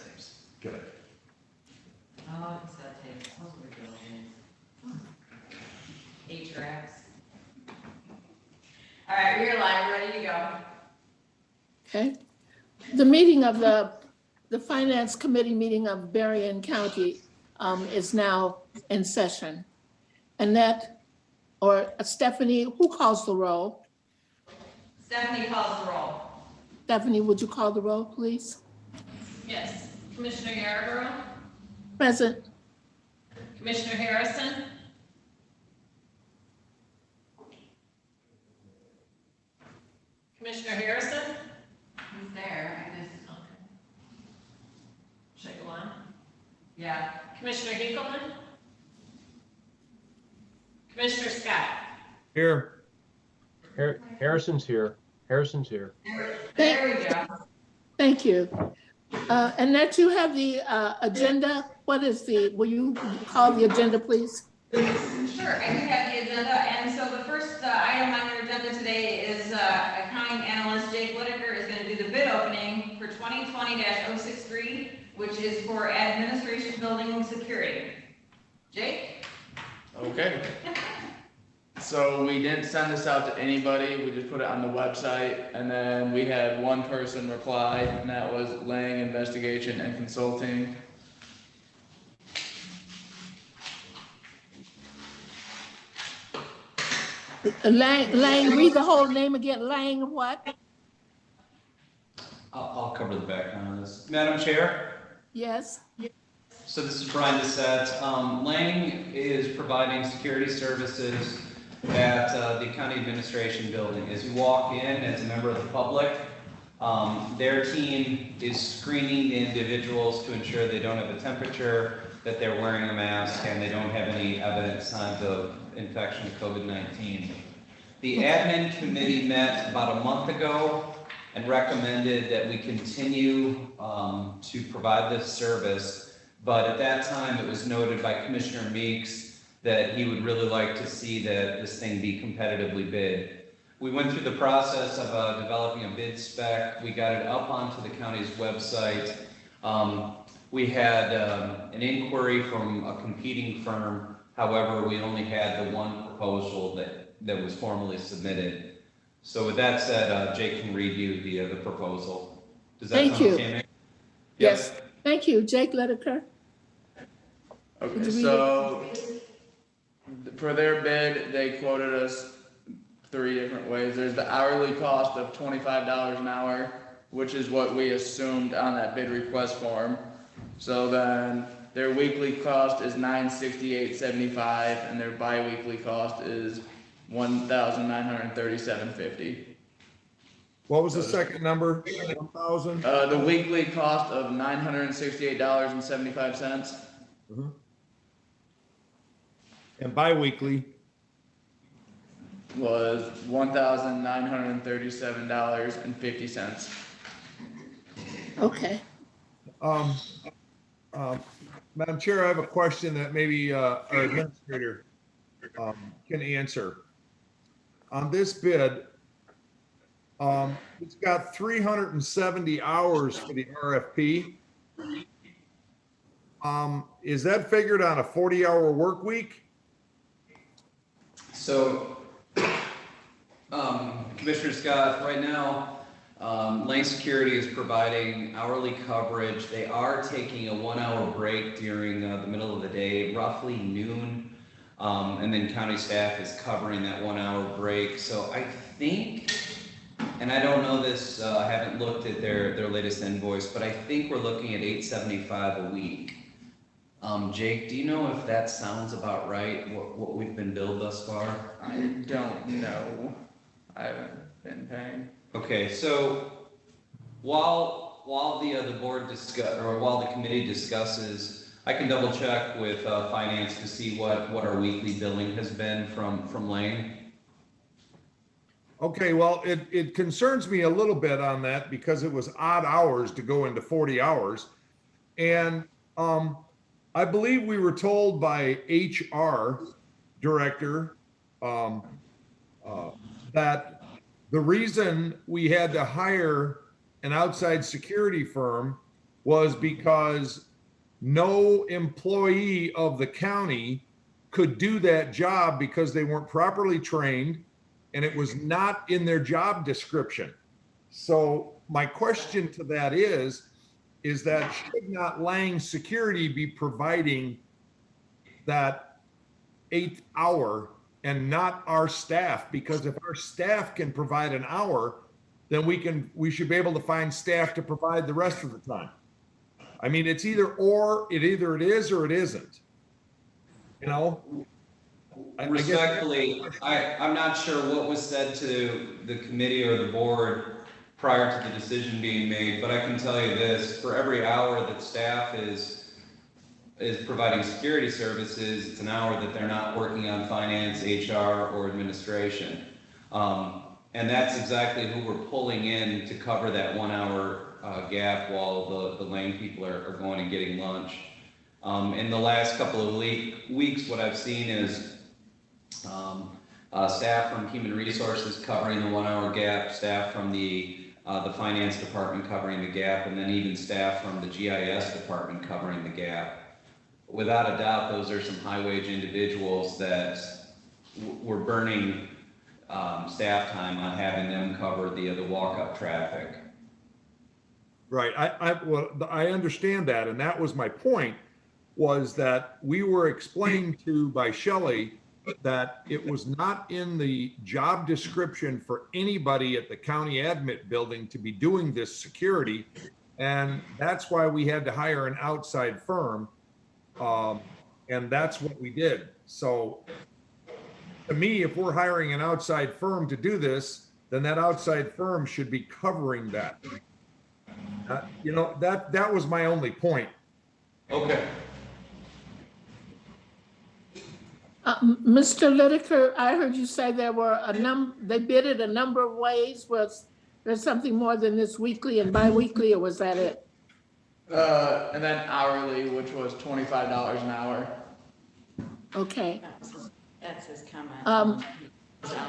seems. Good. Oh, it's that takes, those were good ones. HRX. All right, we are live, ready to go. Okay. The meeting of the Finance Committee meeting of Berrien County is now in session. Annette or Stephanie, who calls the roll? Stephanie calls the roll. Stephanie, would you call the roll, please? Yes. Commissioner Yarborough, Present. Commissioner Harrison, Commissioner Harrison? He's there, I just, okay. Should I go on? Yeah. Commissioner Hinkleman? Commissioner Scott? Here. Harrison's here. Harrison's here. There we go. Thank you. Annette, you have the agenda. What is will you call the agenda, please? Sure, I do have the agenda, and so the first item on your agenda today is accounting analyst Jake Whitaker is going to do the bid opening for 2020-063, which is for administration building security. Jake? Okay. So we didn't send this out to anybody, we just put it on the website, and then we had one person reply, and that was Lang Investigation and Consulting. Lang, read the whole name again. Lang what? I'll cover the background on this. Madam Chair, Yes. so this is Brian Dissett. Lang is providing security services at the county administration building. As you walk in as a member of the public, their team is screening the individuals to ensure they don't have a temperature, that they're wearing a mask, and they don't have any evident signs of infection of COVID-19. The admin committee met about a month ago and recommended that we continue to provide this service. But at that time, it was noted by Commissioner Meeks that he would really like to see that this thing be competitively bid. We went through the process of developing a bid spec. We got it up onto the county's website. We had an inquiry from a competing firm. However, we only had the one proposal that was formally submitted. So with that said, Jake can read you the proposal. Does that Thank sound you. okay, Nick? Yes. Thank you. Jake Whitaker. Okay, Would you read so for their bid, they quoted us 3 different ways. There's the hourly cost of $25 an hour, which is what we assumed on that bid request form. So then their weekly cost is $968.75, and their bi-weekly cost is $1,937.50. What was the second number? 1,000? The weekly cost of $968.75. And bi-weekly? Was $1,937.50. Okay. Madam Chair, I have a question that maybe our administrator can answer. On this bid, it's got 370 hours for the RFP. Is that figured on a 40-hour work week? So, Commissioner Scott, right now, Lang Security is providing hourly coverage. They are taking a 1-hour break during the middle of the day, roughly noon. And then county staff is covering that 1-hour break. So I think, and I don't know this, I haven't looked at their latest invoice, but I think we're looking at $875 a week. Jake, do you know if that sounds about right, what we've been billed thus far? I don't know. I haven't been paying. Okay, so while the board while the committee discusses, I can double check with finance to see what our weekly billing has been from Lang. Okay, well, it concerns me a little bit on that because it was odd hours to go into 40 hours. And I believe we were told by HR director that the reason we had to hire an outside security firm was because no employee of the county could do that job because they weren't properly trained and it was not in their job description. So my question to that is that should not Lang Security be providing that 8th hour and not our staff? Because if our staff can provide an hour, then we should be able to find staff to provide the rest of the time. I mean, it's either or, either it is or it isn't. You know? I guess- Respectfully, I'm not sure what was said to the committee or the board prior to the decision being made, but I can tell you this, for every hour that staff is providing security services, it's an hour that they're not working on finance, HR, or administration. And that's exactly who we're pulling in to cover that 1 hour gap while the Lang people are going and getting lunch. In the last couple of weeks, what I've seen is staff from Human Resources covering the 1 hour gap, staff from the finance department covering the gap, and then even staff from the GIS department covering the gap. Without a doubt, those are some high wage individuals that we're burning staff time on having them cover the walk-up traffic. Right. I understand that. And that was my point, was that we were explained to by Shelley that it was not in the job description for anybody at the county admin building to be doing this security. And that's why we had to hire an outside firm. And that's what we did. So to me, if we're hiring an outside firm to do this, then that outside firm should be covering that. You know, that was my only point. Okay. Mr. Litiker, I heard you say there were they bid it a number of ways. Was there something more than this weekly and bi-weekly, or was that it? And then hourly, which was $25 an hour. Okay. That's his comment.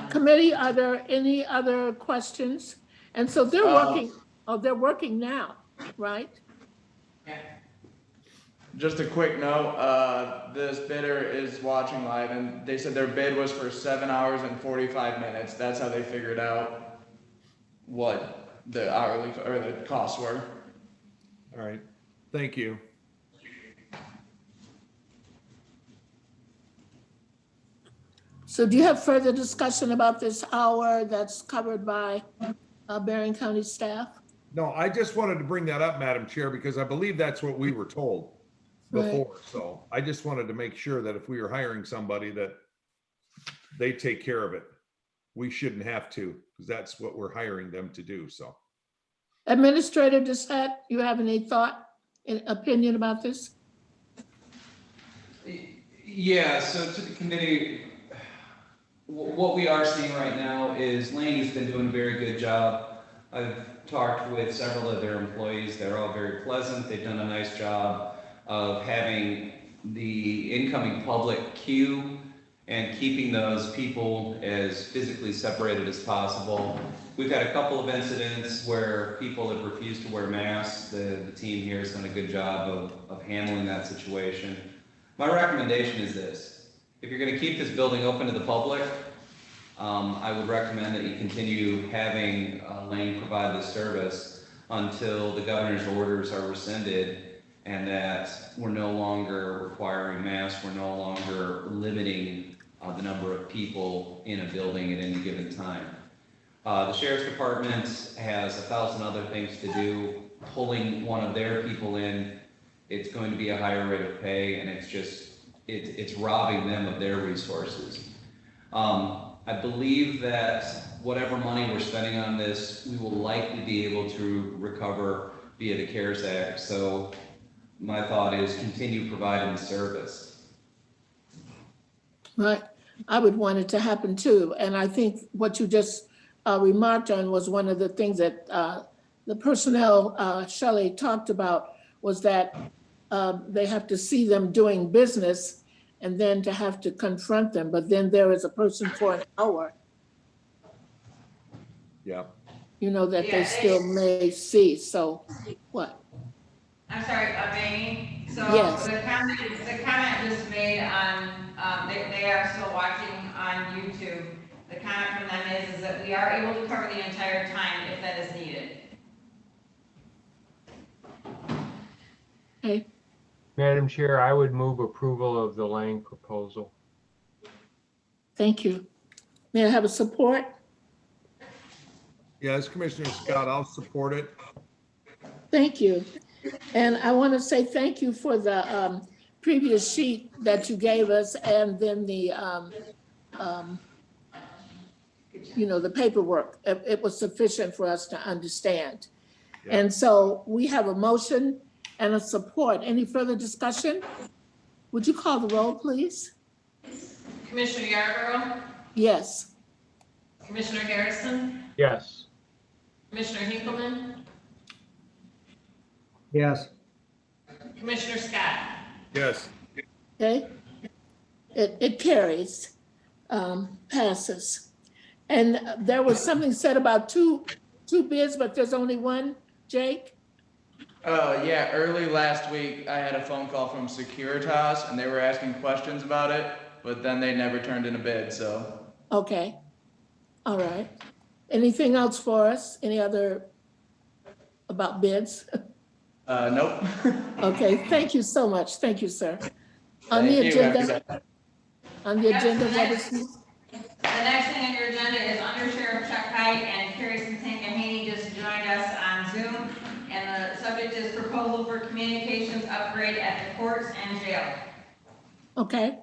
Committee, are there any other questions? And so they're working now, right? Just a quick note, this bidder is watching live and they said their bid was for 7 hours and 45 minutes. That's how they figured out what the hourly or the costs were. All right. Thank you. So do you have further discussion about this hour that's covered by Berrien County staff? No, I just wanted to bring that up, Madam Chair, because I believe that's what we were told before. So I just wanted to make sure that if we were hiring somebody that they take care of it. We shouldn't have to, because that's what we're hiring them to do, so. Administrator Doucette, you have any opinion about this? Yeah, so to the committee, what we are seeing right now is Lang has been doing a very good job. I've talked with several of their employees. They're all very pleasant. They've done a nice job of having the incoming public queue and keeping those people as physically separated as possible. We've had a couple of incidents where people have refused to wear masks. The team here has done a good job of handling that situation. My recommendation is this: if you're going to keep this building open to the public, I would recommend that you continue having Lang provide this service until the governor's orders are rescinded and that we're no longer requiring masks, we're no longer limiting the number of people in a building at any given time. The Sheriff's Department has 1,000 other things to do. Pulling one of their people in, it's going to be a higher rate of pay, and it's robbing them of their resources. I believe that whatever money we're spending on this, we will likely be able to recover via the CARES Act. So my thought is continue providing the service. Right, I would want it to happen too. And I think what you just remarked on was one of the things that the personnel, Shelley, talked about, was that they have to see them doing business and then to have to confront them. But then there is a person for an hour, Yeah. you know, that they Yeah, still may see. So what? I Yes. The comment was made on, they are still watching on YouTube. The comment from them is that we are able to cover the entire time if that is needed. Okay, Madam Chair, I would move approval of the Lang proposal. thank you. May I have a support? Yes, Commissioner Scott, I'll support it. Thank you. And I want to say thank you for the previous sheet that you gave us and then the, the paperwork. It was sufficient for us to understand. Yeah. And so we have a motion and a support. Any further discussion? Would you call the roll, please? Commissioner Yarborough, Yes. Commissioner Harrison, Yes. Commissioner Hinkleman, Yes. Commissioner Scott. Yes. Okay. It carries, passes. And there was something said about two bids, but there's only one, Jake? Yeah, early last week, I had a phone call from Securitas, and they were asking questions about it, but then they never turned in a bid, so. Okay. All right. Anything else for us? Any other about bids? Nope. Okay, thank you so much. Thank you, sir. On the Thank you. Have a agenda, good day. on the agenda, what is, The next thing on your agenda is Under Sheriff Chuck Hyde and Carrie Santangahaney just joined us on Zoom. And the subject is proposal for communications upgrade at the courts and jail. okay,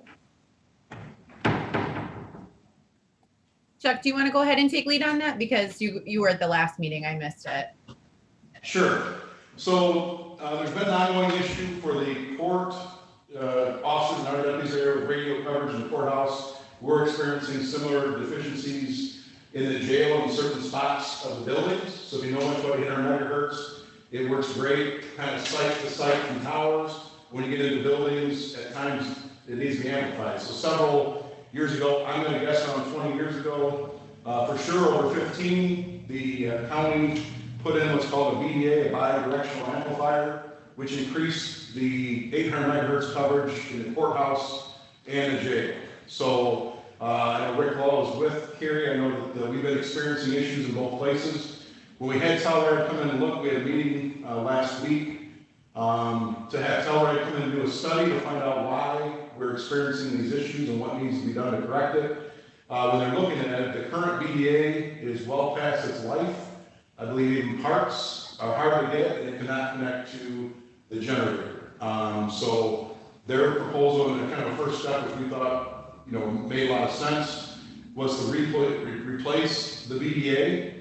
Chuck, do you want to go ahead and take lead on that? Because you were at the last meeting, I missed it. Sure. So there's been an ongoing issue for the court officers and our deputies there with radio coverage in the courthouse. We're experiencing similar deficiencies in the jail in certain spots of the buildings. So if you know much about 800 megahertz, it works great, kind of site to site from towers. When you get into buildings, at times it needs to be amplified. So several years ago, I'm going to guess around 20 years ago, for sure over 15, the county put in what's called a BDA, a bidirectional amplifier, which increased the 800 megahertz coverage in the courthouse and the jail. So I know Rick Law is with Carrie. I know that we've been experiencing issues in both places. When we had Telluride come in and look, we had a meeting last week to have Telluride come in and do a study to find out why we're experiencing these issues and what needs to be done to correct it. When they're looking at it, the current BDA is well past its life. I believe even parts are hard to get and it cannot connect to the generator. So their proposal and kind of a first step, which we thought made a lot of sense, was to replace the BDA.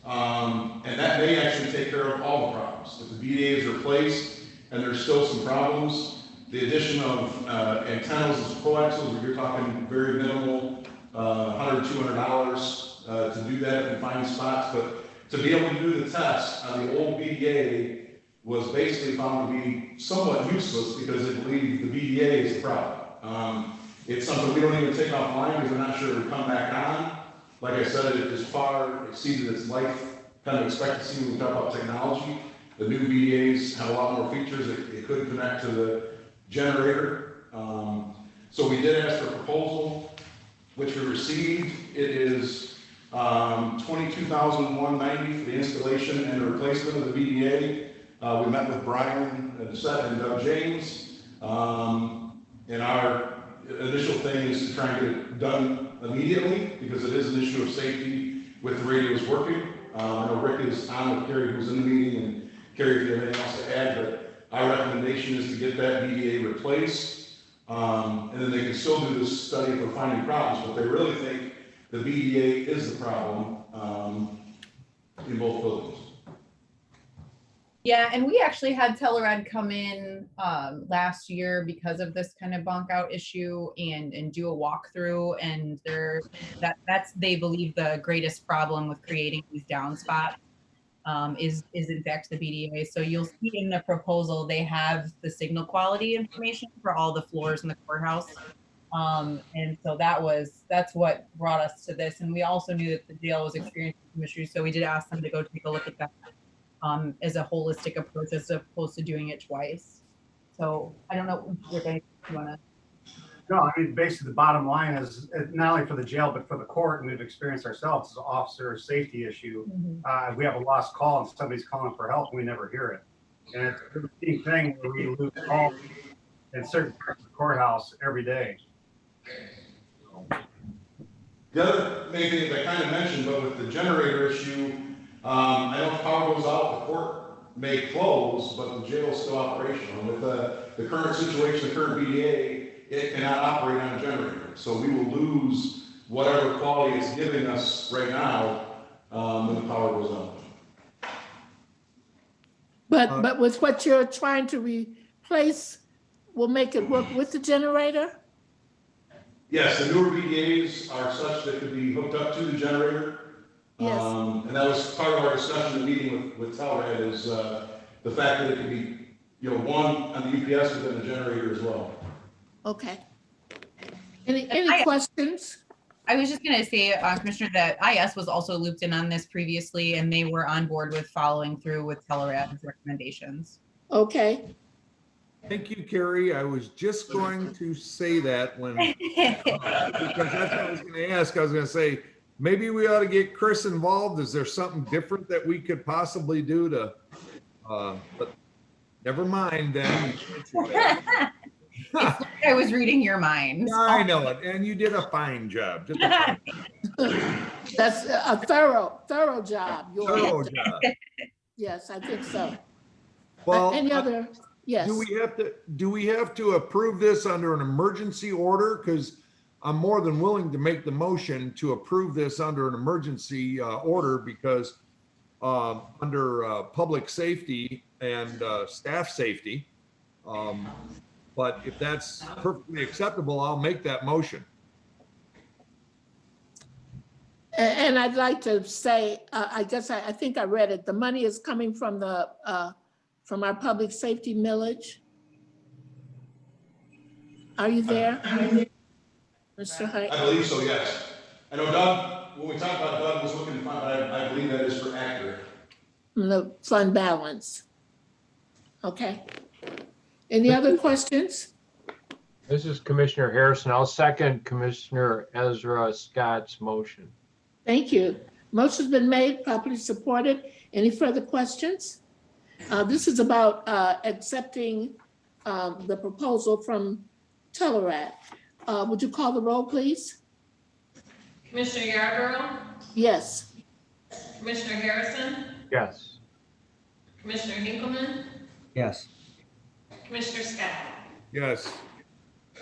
And that may actually take care of all the problems. If the BDA is replaced and there's still some problems, the addition of antennas and coaxials, you're talking very minimal, $100, $200 to do that in fine spots. But to be able to do the test on the old BDA was basically found to be somewhat useless because they believe the BDA is the problem. It's something we don't even take offline because we're not sure it would come back on. Like I said, it has far exceeded its life kind of expectancy when we talk about technology. The new BDAs have a lot more features. It could connect to the generator. So we did ask for a proposal, which we received. It is $22,190 for the installation and the replacement of the BDA. We met with Brian Doucette and Doug James. And our initial thing is to try and get it done immediately because it is an issue of safety with the radios working. I know Rick is on with Carrie, who's in the meeting, and Carrie, if you have anything else to add, but our recommendation is to get that BDA replaced. And then they can still do this study for finding problems, but they really think the BDA is the problem in both buildings. Yeah, and we actually had Telluride come in last year because of this kind of bunk out issue and do a walkthrough, and that's they believe the greatest problem with creating these downspots is in fact the BDA. So you'll see in the proposal they have the signal quality information for all the floors in the courthouse. And so that's what brought us to this. And we also knew that the jail was experiencing some issues, so we did ask them to go take a look at that as a holistic approach as opposed to doing it twice. So I don't know, Rick, you wanna? No, I mean, basically, the bottom line is not only for the jail, but for the court, and we've experienced ourselves as an officer safety issue. We have a lost call and somebody's calling for help and we never hear it. And it's a routine thing where we lose calls in certain parts of the courthouse every day. The other main thing that I kind of mentioned, but with the generator issue, I know if power goes out, the court may close, but the jail is still operational. With the current situation, the current BDA, it cannot operate on a generator. So we will lose whatever quality it's giving us right now when the power goes out. But with what you're trying to replace, will make it work with the generator? Yes, the newer BDAs are such that could be hooked up to the generator. Yes. And that was part of our discussion in the meeting with Telred is the fact that it could be, one on the UPS within the generator as well. Okay. Any questions? I was just gonna say, Commissioner, that IS was also looped in on this previously, and they were on board with following through with Telerad's recommendations. Okay. Thank you, Carrie. I was just going to say that because that's what I was going to ask. I was going to say, maybe we ought to get Chris involved. Is there something different that we could possibly do to, but never mind then. I was reading your mind. I know it. And you did a fine job. Just a fine That's a thorough job. thorough job. Yes, I think so. Well, Any other? Yes. do we have to approve this under an emergency order? Because I'm more than willing to make the motion to approve this under an emergency order because under public safety and staff safety. But if that's perfectly acceptable, I'll make that motion. And I'd like to say, I guess I think I read it. The money is coming from from our public safety millage. Are you there, Mr. Height? I believe so, yes. I know Doug, when we talked about Doug was looking to find, but I believe that is for accurate. The fund balance. Okay. Any other questions? This is Commissioner Harrison. I'll second Commissioner Ezra Scott's motion. Thank you. Motion's been made, properly supported. Any further questions? This is about accepting the proposal from Telerad. Would you call the roll, please? Commissioner Yarborough, Yes. Commissioner Harrison, Yes. Commissioner Hinkleman, Yes. Commissioner Scott. Yes.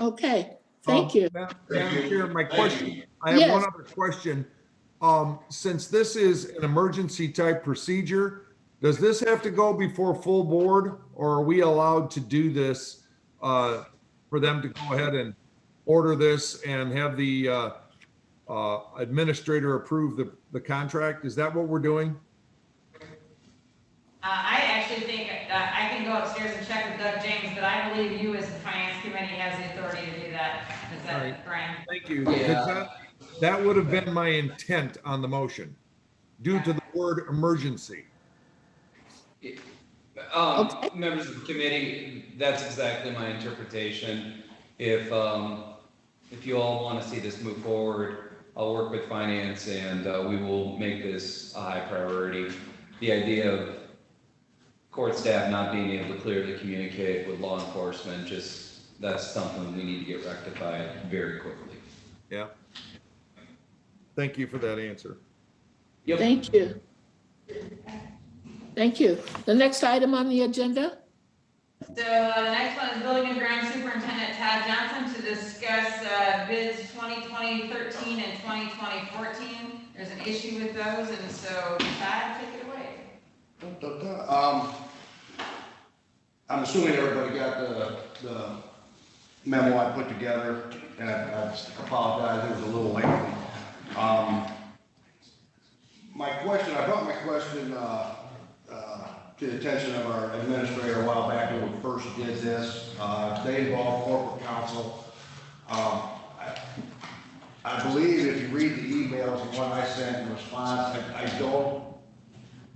Okay, thank you. Madam Chair, my question, I have one other question. Since this is an emergency type procedure, does this have to go before full board or are we allowed to do this for them to go ahead and order this and have the administrator approve the contract? Is that what we're doing? I actually think I can go upstairs and check with Doug James, but I believe you as the finance committee has the authority to do that. Is that Right. Brian? Thank you. Because that would have been my intent on the motion due to the word emergency. Members of the committee, that's exactly my interpretation. If you all want to see this move forward, I'll work with finance and we will make this a high priority. The idea of court staff not being able to clearly communicate with law enforcement, that's something we need to get rectified very quickly. Yeah. Thank you for that answer. Yep. Thank you. Thank you. The next item on the agenda? So the next one is Building and Ground Superintendent Todd Johnson to discuss bids 2020-13 and 2020-14. There's an issue with those, and so Todd, take it away. I'm assuming everybody got the memo I put together, and I apologize, it was a little lengthy. I brought my question to the attention of our administrator a while back when we first did this. They involved corporate counsel. I believe if you read the emails and what I sent in response, I don't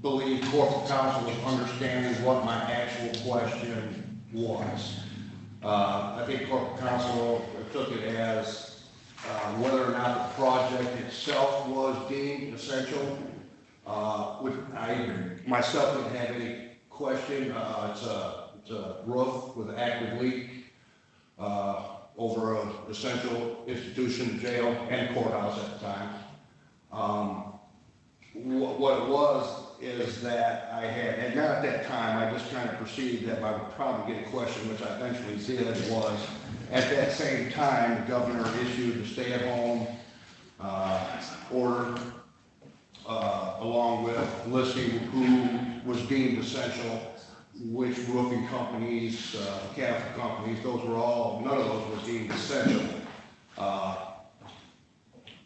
believe corporate counsel was understanding what my actual question was. I think corporate counsel took it as whether or not the project itself was deemed essential. I myself didn't have any question. It's a roof with an active leak over an essential institution, jail and courthouse at the time. What it was is that I had, and not at that time, I just kind of perceived that I would probably get a question, which I eventually did, was at that same time, the governor issued the stay-at-home order, along with listing who was deemed essential, which roofing companies, mechanical companies, those were all, none of those were deemed essential.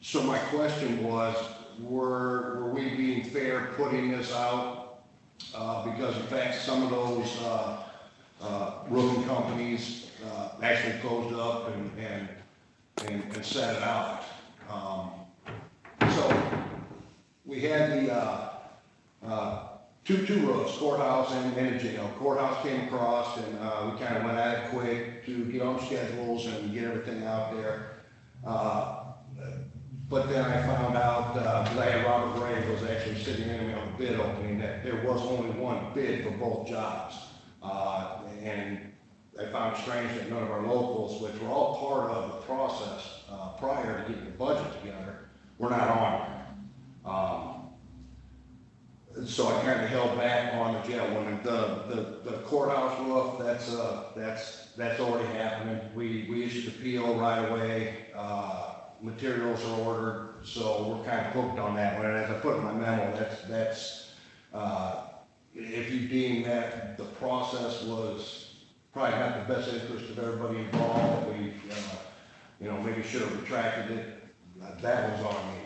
So my question was, were we being fair putting this out? Because in fact, some of those roofing companies actually closed up and set it out. So we had the two roofs, courthouse and a jail. Courthouse came across and we kind of went at it quick to get on schedules and get everything out there. But then I found out, because I had Robert Ray was actually sitting in me on the bid opening, that there was only one bid for both jobs. And I found it strange that none of our locals, which were all part of the process prior to getting the budget together, were not on it. So I kind of held back on the jail one. The courthouse roof, that's already happening. We issued the PO right away. Materials are ordered, so we're kind of hooked on that one. And as I put in my memo, that's if you deem that the process was probably not the best interest of everybody involved, that we, maybe should have retracted it, that was on me.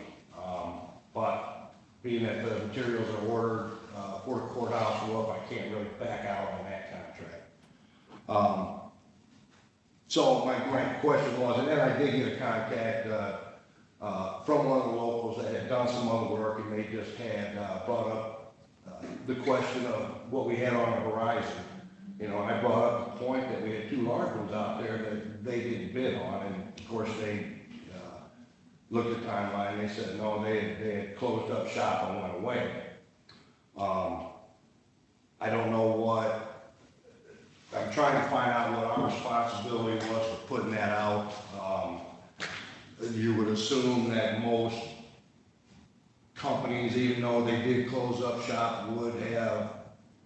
But being that the materials are ordered for the courthouse roof, I can't really back out on that contract. So my question was, and then I did get a contact from one of the locals that had done some other work, and they just had brought up the question of what we had on the horizon. And I brought up the point that we had two large ones out there that they didn't bid on, and of course they looked at the timeline and they said no, they had closed up shop and went away. I don't know what. I'm trying to find out what our responsibility was for putting that out. You would assume that most companies, even though they did close up shop, would have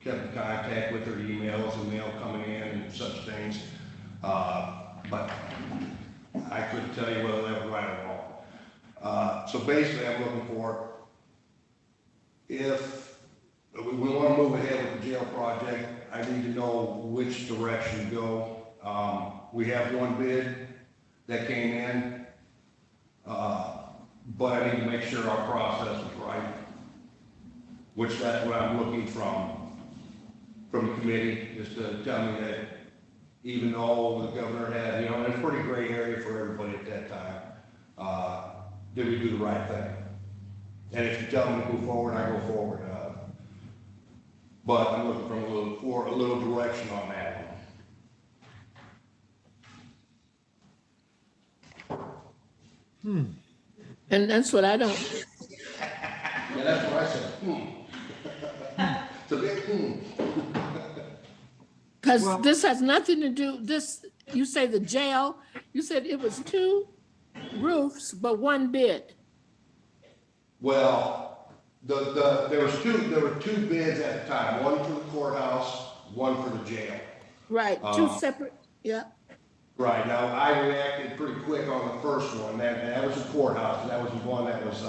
kept in contact with their emails and mail coming in and such things. But I couldn't tell you whether that was right or wrong. So basically, I'm looking for, if we want to move ahead with the jail project, I need to know which direction to go. We have one bid that came in, but I need to make sure our process is right, which that's what I'm looking from the committee, is to tell me that even though the governor had, there's a pretty gray area for everybody at that time, did we do the right thing? And if you tell me to move forward, I go forward. But I'm looking for a little direction on that one. And that's what I don't, Yeah, that's what I said. It's a big because this has nothing to do, you say the jail, you said it was two roofs, but one bid. Well, there were two bids at the time, one for the courthouse, one for the jail. Right, two separate, yeah. Right, now I reacted pretty quick on the first one, that was the courthouse, and that was the one that was,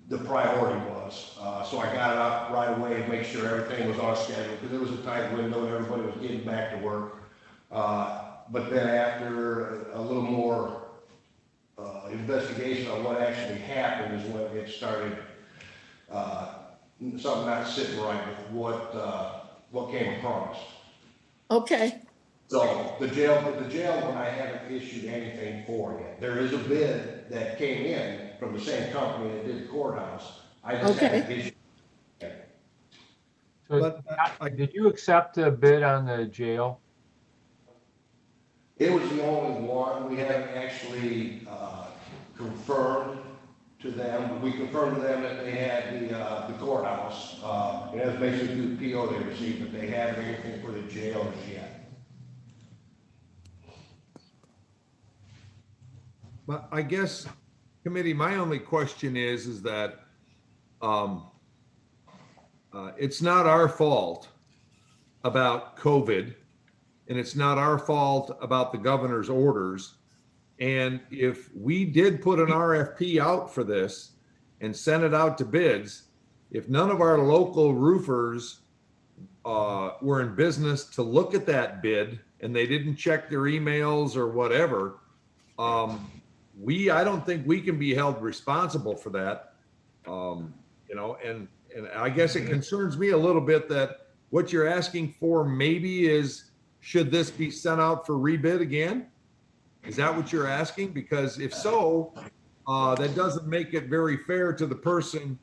the priority was. So I got it up right away to make sure everything was on schedule, because it was a tight window and everybody was getting back to work. But then after a little more investigation on what actually happened is when it started, something not sitting right with what came across. Okay, So the jail one, I haven't issued anything for yet. There is a bid that came in from the same company that did the courthouse. I just haven't issued it. So But did you accept the bid on the jail? It was the only one. We haven't actually confirmed to them. We confirmed to them that they had the courthouse. And that's basically the PO they received, but they haven't anything for the jail as yet. But I guess, committee, my only question is that it's not our fault about COVID, and it's not our fault about the governor's orders. And if we did put an RFP out for this and send it out to bids, if none of our local roofers were in business to look at that bid and they didn't check their emails or whatever, I don't think we can be held responsible for that. And I guess it concerns me a little bit that what you're asking for maybe is, should this be sent out for rebid again? Is that what you're asking? Because if so, that doesn't make it very fair to the person,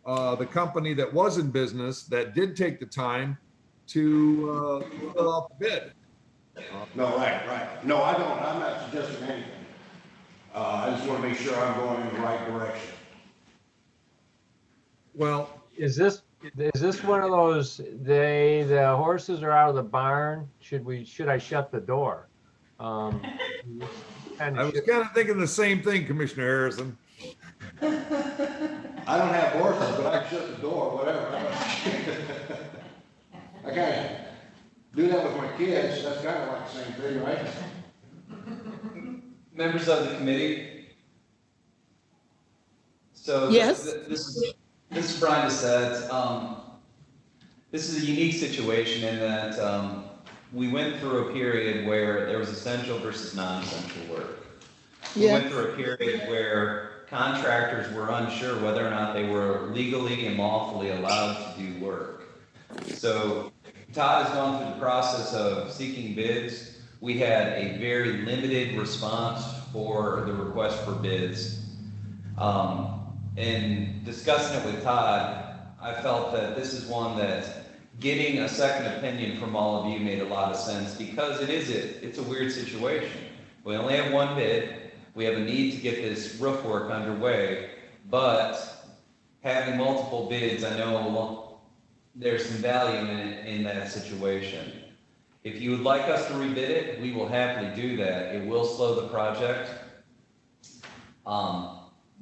the company that was in business, that did take the time to fill out the bid. No, right. No, I don't. I'm not suggesting anything. I just want to make sure I'm going in the right direction. Well, Is this one of those, the horses are out of the barn? Should I shut the door? I was kind of thinking the same thing, Commissioner Harrison. I don't have horses, but I can shut the door, whatever. I kind of do that with my kids. That's kind of like the same thing, right? Members of the committee. So Yes. this is Brian Dissett. This is a unique situation in that we went through a period where there was essential versus non-essential work. We went through a period where contractors were unsure whether or not they were legally and lawfully allowed to do work. So Todd has gone through the process of seeking bids. We had a very limited response for the request for bids. In discussing it with Todd, I felt that this is one that getting a second opinion from all of you made a lot of sense, because it's a weird situation. We only have one bid. We have a need to get this roof work underway, but having multiple bids, I know there's some value in that situation. If you would like us to rebid it, we will happily do that. It will slow the project.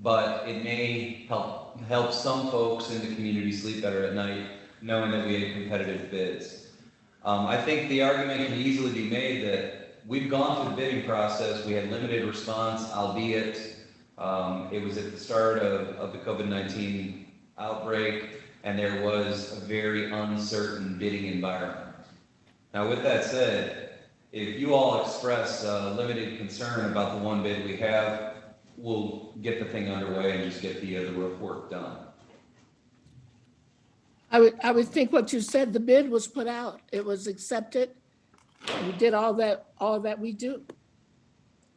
But it may help some folks in the community sleep better at night, knowing that we have competitive bids. I think the argument can easily be made that we've gone through the bidding process. We had limited response, albeit it was at the start of the COVID-19 outbreak, and there was a very uncertain bidding environment. Now, with that said, if you all express limited concern about the one bid we have, we'll get the thing underway and just get the roof work done. I would think what you said, the bid was put out, it was accepted. We did all that we do.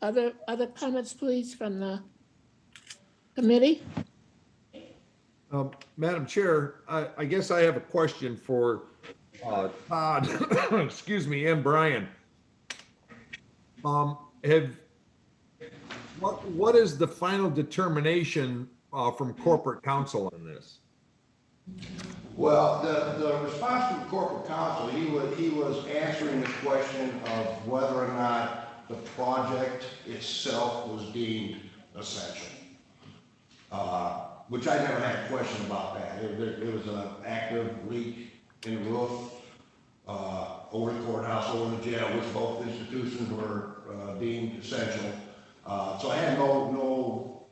Other comments, please, from the committee? Madam Chair, I guess I have a question for Todd, excuse me, and Brian. What is the final determination from corporate counsel on this? Well, the response from corporate counsel, he was answering the question of whether or not the project itself was deemed essential. Which I never had a question about that. It was an active leak in the roof over the courthouse, over the jail, which both institutions were deemed essential. So I had no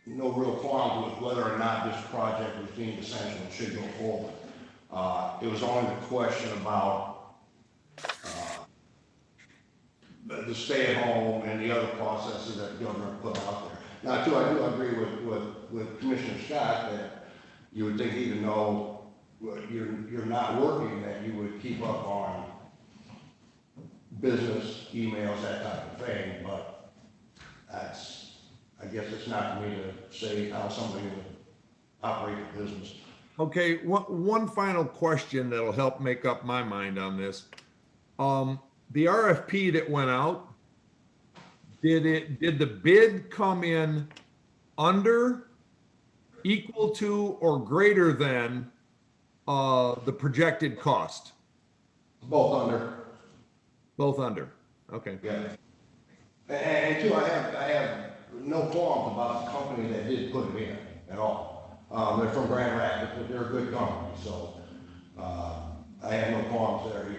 real qualms with whether or not this project was deemed essential and should go forward. It was only the question about the stay at home and the other processes that the governor put out there. Now, too, I do agree with Commissioner Scott that you would think even though you're not working, that you would keep up on business, emails, that type of thing, but I guess it's not for me to say how somebody would operate a business. Okay, one final question that'll help make up my mind on this. The RFP that went out, did the bid come in under, equal to, or greater than the projected cost? Both under. Both under, okay. Yeah. And two, I have no qualms about the company that did put it in at all. They're from Grand Rapids, but they're a good company, so, I have no qualms there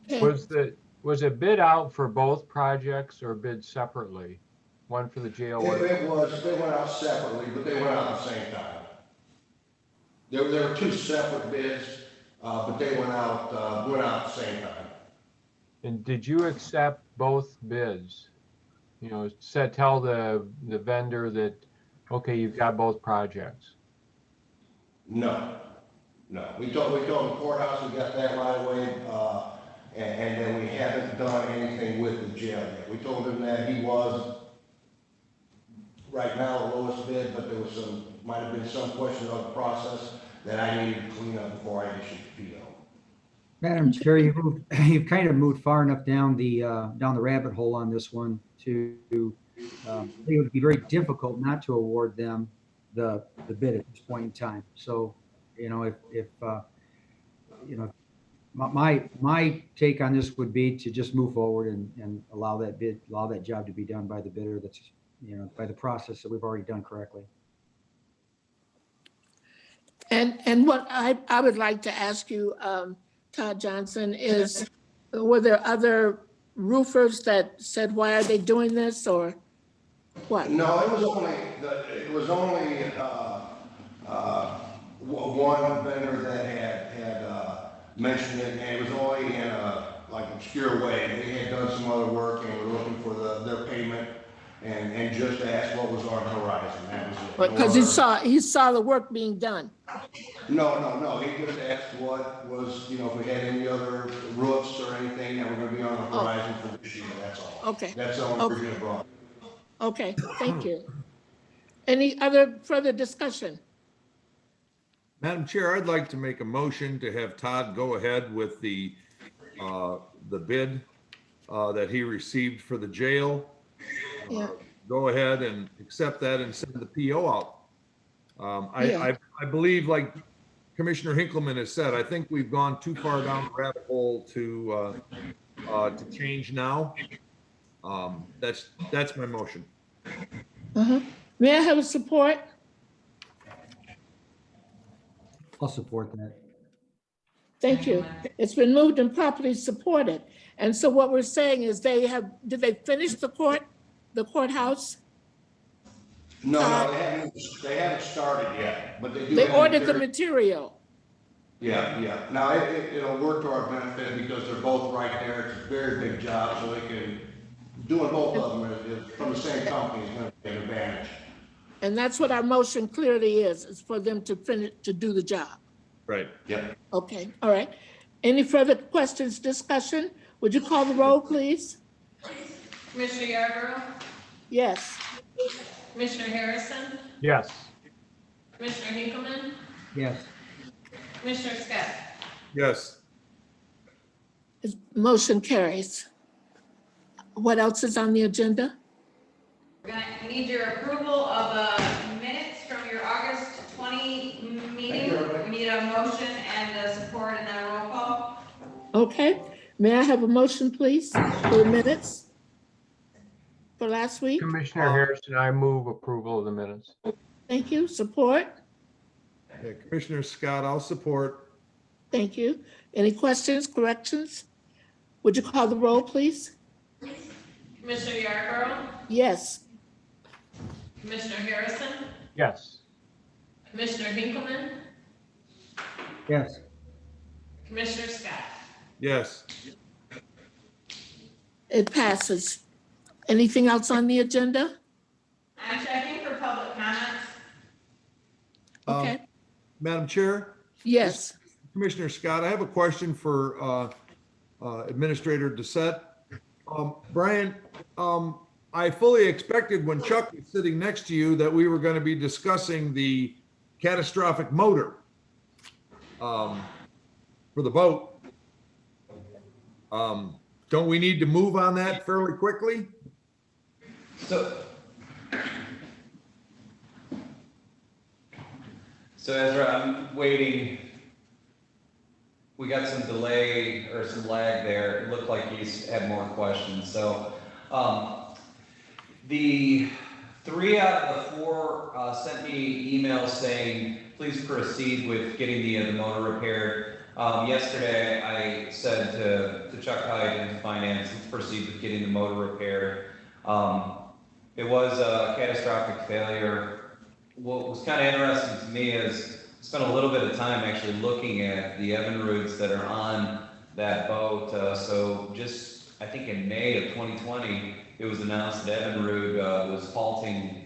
either. Was it bid out for both projects or bid separately? One for the jail? They went out separately, but they went out at the same time. There were two separate bids, but they went out at the same time. And did you accept both bids? You know, tell the vendor that, okay, you've got both projects. No. We told the courthouse we got that right away, and then we haven't done anything with the jail yet. We told him that he was right now the lowest bid, but there was might have been some question of the process that I needed to clean up before I issued the PO. Madam Chair, you've kind of moved far enough down the rabbit hole on this one to, I think it would be very difficult not to award them the bid at this point in time. So, you know, if you know, my take on this would be to just move forward and allow that job to be done by the bidder that's, you know, by the process that we've already done correctly. And what I would like to ask you, Todd Johnson, is were there other roofers that said, why are they doing this, or what? No, it was only one vendor that had mentioned it, and it was only in a like obscure way. They had done some other work and were looking for their payment and just asked what was on the horizon. That was it. Because he saw the work being done. No. He just asked what was, you know, if we had any other roofs or anything that were going to be on the horizon for this year. That's all. Okay. That's the only reason I brought. Okay, thank you. Any other further discussion? Madam Chair, I'd like to make a motion to have Todd go ahead with the bid that he received for the jail. Yeah. Go ahead and accept that and send the PO out. I believe, like Commissioner Hinkleman has said, I think we've gone too far down the rabbit hole to change now. That's my motion. May I have a support? I'll support that. Thank you. It's been moved and properly supported. And so what we're saying is did they finish the courthouse? No, they haven't started yet, but they do. They ordered the material. Yeah. Now, it'll work to our benefit because they're both right there. It's a very big job, so they can, doing both of them from the same company is going to be an advantage. And that's what our motion clearly is for them to finish, to do the job. Right. Yep. Okay, all right. Any further questions, discussion? Would you call the roll, please? Commissioner Yarborough, Yes. Commissioner Harrison, Yes. Commissioner Hinkleman, Yes. Commissioner Scott. Yes. Motion carries. What else is on the agenda? We're gonna need your approval of the minutes from your August 20 meeting. We need a motion and a support and then a roll call. Okay, may I have a motion, please, for the minutes for last week? Commissioner Harrison, I move approval of the minutes. Thank you. Support? Yeah, Commissioner Scott, I'll support. Thank you. Any questions, corrections? Would you call the roll, please? Commissioner Yarborough, Yes. Commissioner Harrison, Yes. Commissioner Hinkleman, Yes. Commissioner Scott. Yes. It passes. Anything else on the agenda? I'm checking for public comments. Okay. Madam Chair, Yes. Commissioner Scott, I have a question for Administrator Doucette. Brian, I fully expected when Chuck was sitting next to you that we were going to be discussing the catastrophic motor. for the vote. Don't we need to move on that fairly quickly? So Ezra, I'm waiting. We got some delay or some lag there. It looked like you had more questions. So the 3 out of the 4 sent me emails saying, please proceed with getting the motor repaired. Yesterday, I said to Chuck Hyde in finance, let's proceed with getting the motor repaired. It was a catastrophic failure. What was kind of interesting to me is I spent a little bit of time actually looking at the Evinrudes that are on that boat. So just, I think in May of 2020, it was announced that Evinrude was halting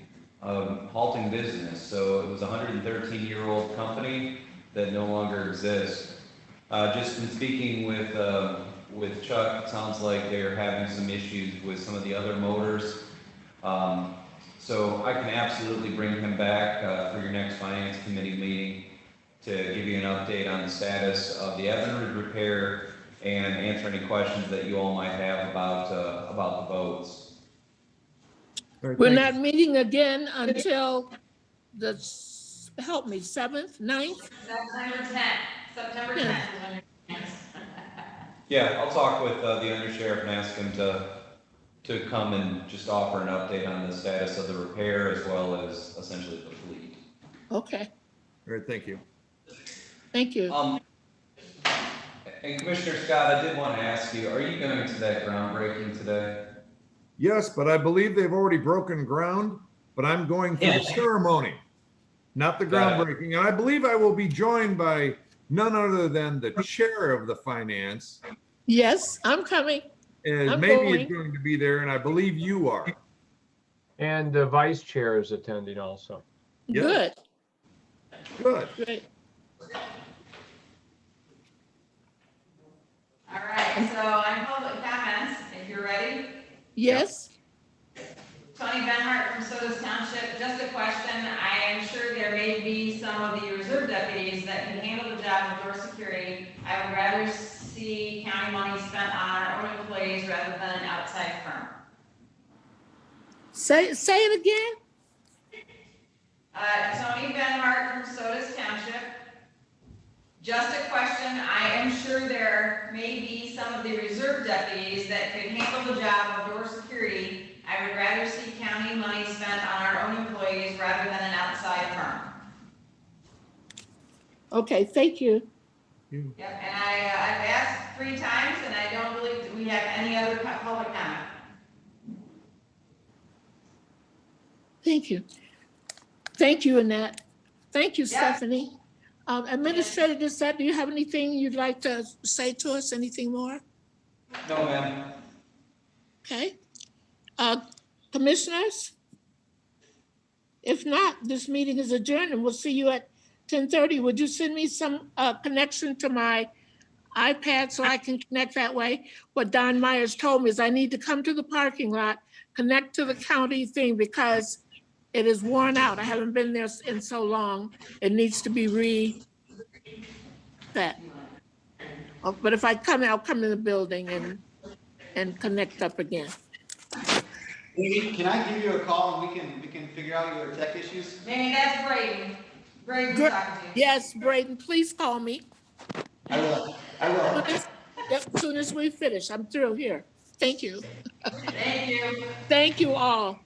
business. So it was a 113-year-old company that no longer exists. Just in speaking with Chuck, it sounds like they're having some issues with some of the other motors. So I can absolutely bring him back for your next finance committee meeting to give you an update on the status of the Evinrude repair and answer any questions that you all might have about the boats. All right, We're thank not meeting again until the, help me, 7th, 9th? September 10th, September 10th. Yeah, I'll talk with the undersheriff and ask him to come and just offer an update on the status of the repair as well as essentially the fleet. Okay, All right, thank you. thank you. And Commissioner Scott, I did want to ask you, are you going to that groundbreaking today? Yes, but I believe they've already broken ground, but I'm going for the ceremony, not the Got it. groundbreaking. And I believe I will be joined by none other than the chair of the finance. Yes, I'm coming. And I'm maybe going. is going to be there, and I believe you are. And the vice chair is attending also. Yeah. Good, Good. great. All right, so on public comments, if you're ready. Yes, Tony Benhart from Sodas Township, just a question. I am sure there may be some of the reserve deputies that can handle the job of door security. I would rather see county money spent on our own employees rather than an outside firm. say it again? Tony Benhart from Sodas Township. Just a question. I am sure there may be some of the reserve deputies that could handle the job of door security. I would rather see county money spent on our own employees rather than an outside firm. Okay, thank you. Yep, and I've asked 3 times, and I don't believe that we have any other public comment. Thank you. Thank you, Annette. Thank you, Yeah. Stephanie. Administrator Doucette, do you have anything you'd like to say to us? Anything more? No, ma'am. Okay. Commissioners? If not, this meeting is adjourned and we'll see you at 10:30. Would you send me some connection to my iPad so I can connect that way? What Don Myers told me is I need to come to the parking lot, connect to the county thing because it is worn out. I haven't been there in so long. It needs to be reset. But if I come, I'll come in the building and connect up again. Amy, can I give you a call and we can figure out your tech issues? Maybe that's Braden. Braden's Good. talking to you. Yes, Braden, please call me. I will. I will. As soon as we finish, I'm through here. Thank you. Thank you. Thank you all.